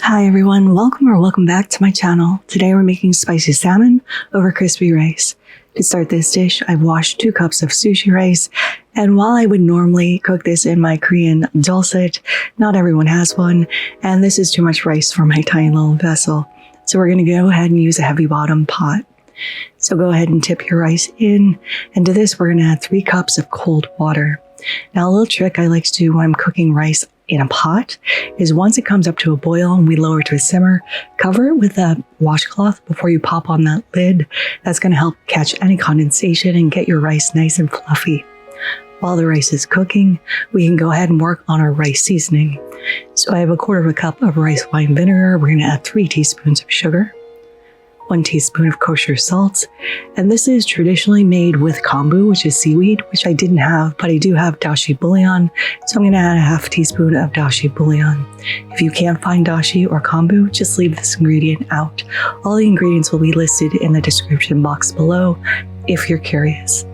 Hi everyone, welcome back to my channel. Today we're making spicy salmon over crispy rice. To start this dish, I've washed 2 cups of sushi rice, and while I would normally cook this in my Korean dulcet, not everyone has one, and this is too much rice for my tiny little vessel. So we're going to go ahead and use a heavy bottom pot. So go ahead and tip your rice in, and to this we're going to add 3 cups of cold water. Now a little trick I like to do when I'm cooking rice in a pot is once it comes up to a boil and we lower to a simmer, cover it with a washcloth before you pop on that lid. That's going to help catch any condensation and get your rice nice and fluffy. While the rice is cooking, we can go ahead and work on our rice seasoning. So I have a 1/4 cup of rice wine vinegar. We're going to add 3 teaspoons of sugar, 1 teaspoon of kosher salt, and this is traditionally made with kombu, which is seaweed, which I didn't have, but I do have dashi bouillon, so I'm going to add a 1/2 teaspoon of dashi bouillon. If you can't find dashi or kombu, just leave this ingredient out. All the ingredients will be listed in the description box below if you're curious.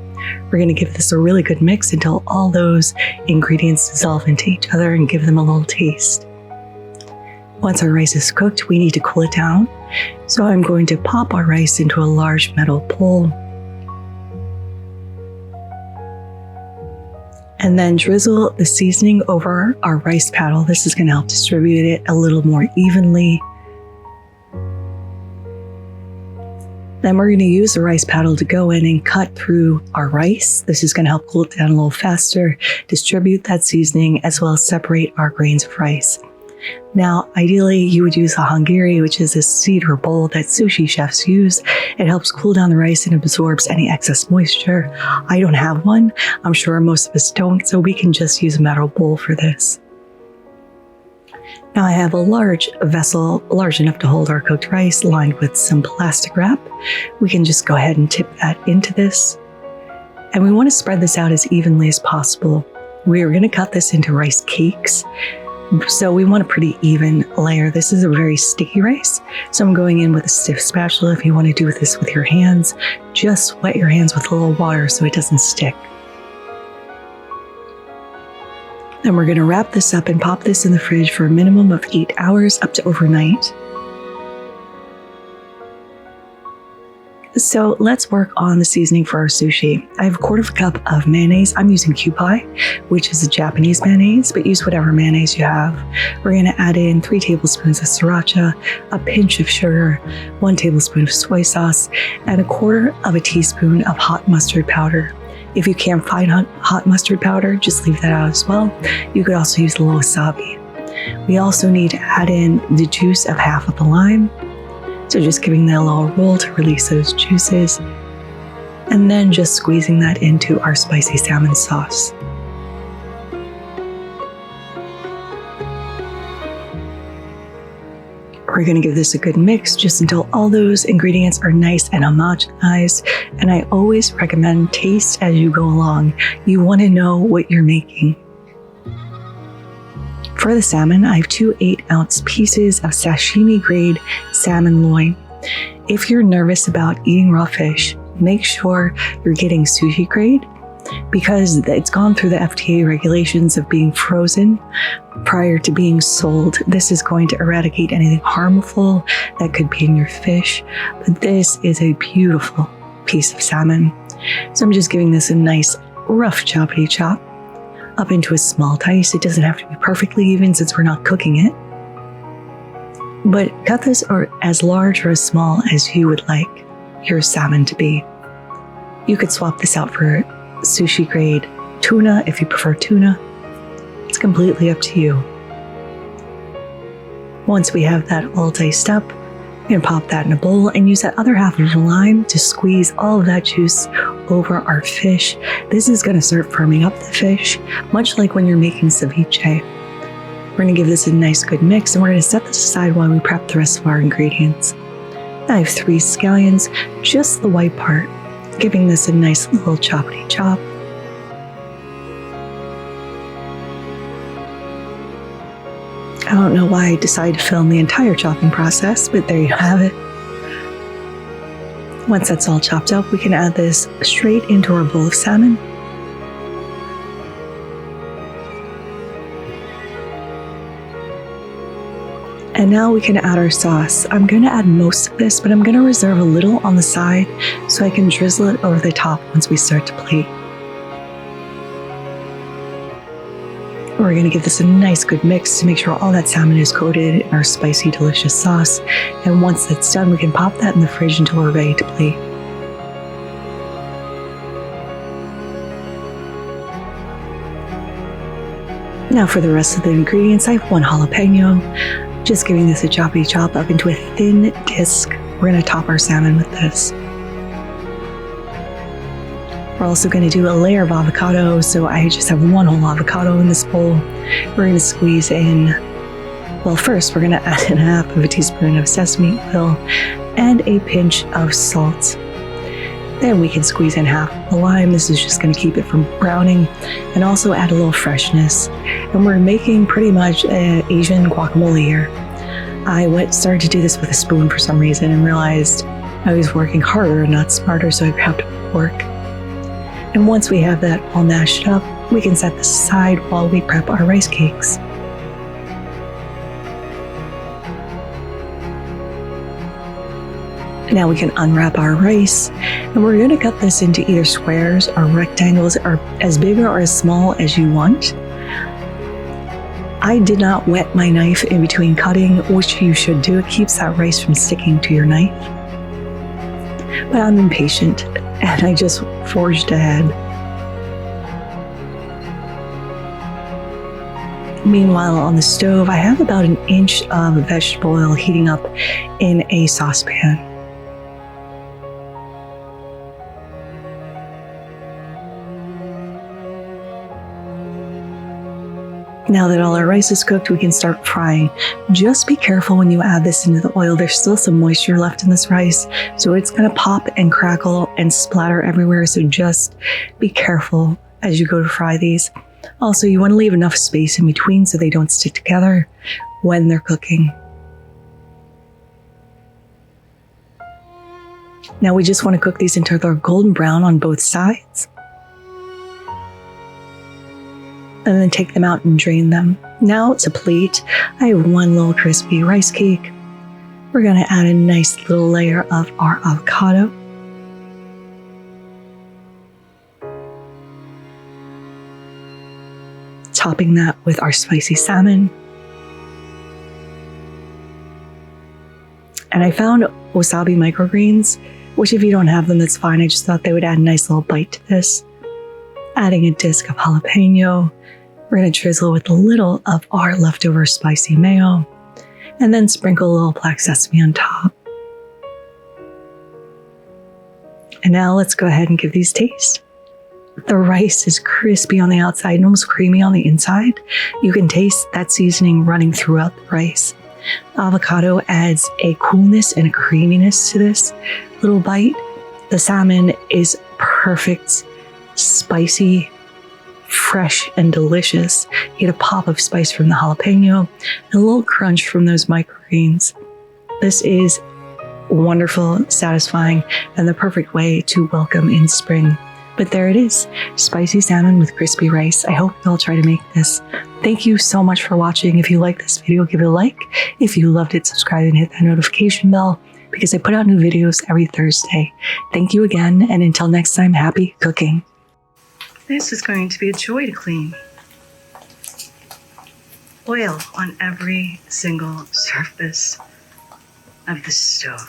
We're going to give this a really good mix until all those ingredients dissolve into each other and give them a little taste. Once our rice is cooked, we need to cool it down. So I'm going to pop our rice into a large metal bowl and then drizzle the seasoning over our rice paddle. This is going to help distribute it a little more evenly. Then we're going to use the rice paddle to go in and cut through our rice. This is going to help cool it down a little faster, distribute that seasoning, as well as separate our grains of rice. Now, ideally, you would use a hangiri, which is a cedar bowl that sushi chefs use. It helps cool down the rice and absorbs any excess moisture. I don't have one. I'm sure most of us don't, so we can just use a metal bowl for this. Now I have a large vessel, large enough to hold our cooked rice, lined with some plastic wrap. We can just go ahead and tip that into this. And we want to spread this out as evenly as possible. We are going to cut this into rice cakes. So we want a pretty even layer. This is a very sticky rice, so I'm going in with a stiff spatula. If you want to do this with your hands, just wet your hands with a little water so it doesn't stick. Then we're going to wrap this up and pop this in the fridge for a minimum of 8 hours up to overnight. So let's work on the seasoning for our sushi. I have a 1/4 cup of mayonnaise. I'm using Kewpie, which is a Japanese mayonnaise, but use whatever mayonnaise you have. We're going to add in 3 tablespoons of sriracha, a pinch of sugar, 1 tablespoon of soy sauce, and a 1/4 teaspoon of hot mustard powder. If you can't find hot mustard powder, just leave that out as well. You could also use a little wasabi. We also need to add in the juice of 1/2 of the lime. So just giving that a little roll to release those juices, and then just squeezing that into our spicy salmon sauce. We're going to give this a good mix just until all those ingredients are nice and homogenized, and I always recommend taste as you go along. You want to know what you're making. For the salmon, I have 2 8-ounce pieces of sashimi grade salmon loin. If you're nervous about eating raw fish, make sure you're getting sushi grade because it's gone through the FDA regulations of being frozen prior to being sold. This is going to eradicate anything harmful that could be in your fish, but this is a beautiful piece of salmon. So I'm just giving this a nice rough choppity chop up into a small dice. It doesn't have to be perfectly even since we're not cooking it. But cut this as large or as small as you would like your salmon to be. You could swap this out for sushi grade tuna if you prefer tuna. It's completely up to you. Once we have that all diced up, we're going to pop that in a bowl and use that other 1/2 of the lime to squeeze all of that juice over our fish. This is going to start firming up the fish, much like when you're making ceviche. We're going to give this a nice good mix, and we're going to set this aside while we prep the rest of our ingredients. I have 3 scallions, just the white part, giving this a nice little choppity chop. I don't know why I decided to film the entire chopping process, but there you have it. Once that's all chopped up, we can add this straight into our bowl of salmon. And now we can add our sauce. I'm going to add most of this, but I'm going to reserve a little on the side so I can drizzle it over the top once we start to plate. We're going to give this a nice good mix to make sure all that salmon is coated in our spicy, delicious sauce. And once that's done, we can pop that in the fridge until we're ready to plate. Now for the rest of the ingredients, I have 1 jalapeno. Just giving this a choppy chop up into a thin disc. We're going to top our salmon with this. We're also going to do a layer of avocado, so I just have 1 whole avocado in this bowl. We're going to squeeze in, well, first we're going to add in half of a teaspoon of sesame oil and a pinch of salt. Then we can squeeze in half the lime. This is just going to keep it from browning and also add a little freshness. And we're making pretty much an Asian guacamole here. I started to do this with a spoon for some reason and realized I was working harder and not smarter, so I grabbed a fork. And once we have that all mashed up, we can set this aside while we prep our rice cakes. Now we can unwrap our rice, and we're going to cut this into either squares or rectangles, or as big or as small as you want. I did not wet my knife in between cutting, which you should do. It keeps that rice from sticking to your knife. But I'm impatient, and I just forged ahead. Meanwhile, on the stove, I have about 1 inch of vegetable oil heating up in a saucepan. Now that all our rice is cooked, we can start frying. Just be careful when you add this into the oil. There's still some moisture left in this rice, so it's going to pop and crackle and splatter everywhere. So just be careful as you go to fry these. Also, you want to leave enough space in between so they don't stick together when they're cooking. Now we just want to cook these until they're golden brown on both sides. And then take them out and drain them. Now to plate, I have 1 little crispy rice cake. We're going to add a nice little layer of our avocado. Topping that with our spicy salmon. And I found wasabi microgreens, which if you don't have them, that's fine. I just thought they would add a nice little bite to this. Adding a disc of jalapeno. We're going to drizzle with a little of our leftover spicy mayo, and then sprinkle a little black sesame on top. And now let's go ahead and give these a taste. The rice is crispy on the outside and almost creamy on the inside. You can taste that seasoning running throughout the rice. Avocado adds a coolness and a creaminess to this little bite. The salmon is perfect, spicy, fresh and delicious. You get a pop of spice from the jalapeno and a little crunch from those microgreens. This is wonderful, satisfying, and the perfect way to welcome in spring. But there it is, spicy salmon with crispy rice. I hope you'll try to make this. Thank you so much for watching. If you like this video, give it a like. If you loved it, subscribe and hit that notification bell because I put out new videos every Thursday. Thank you again, and until next time, happy cooking. This is going to be a joy to clean. Oil on every single surface of the stove.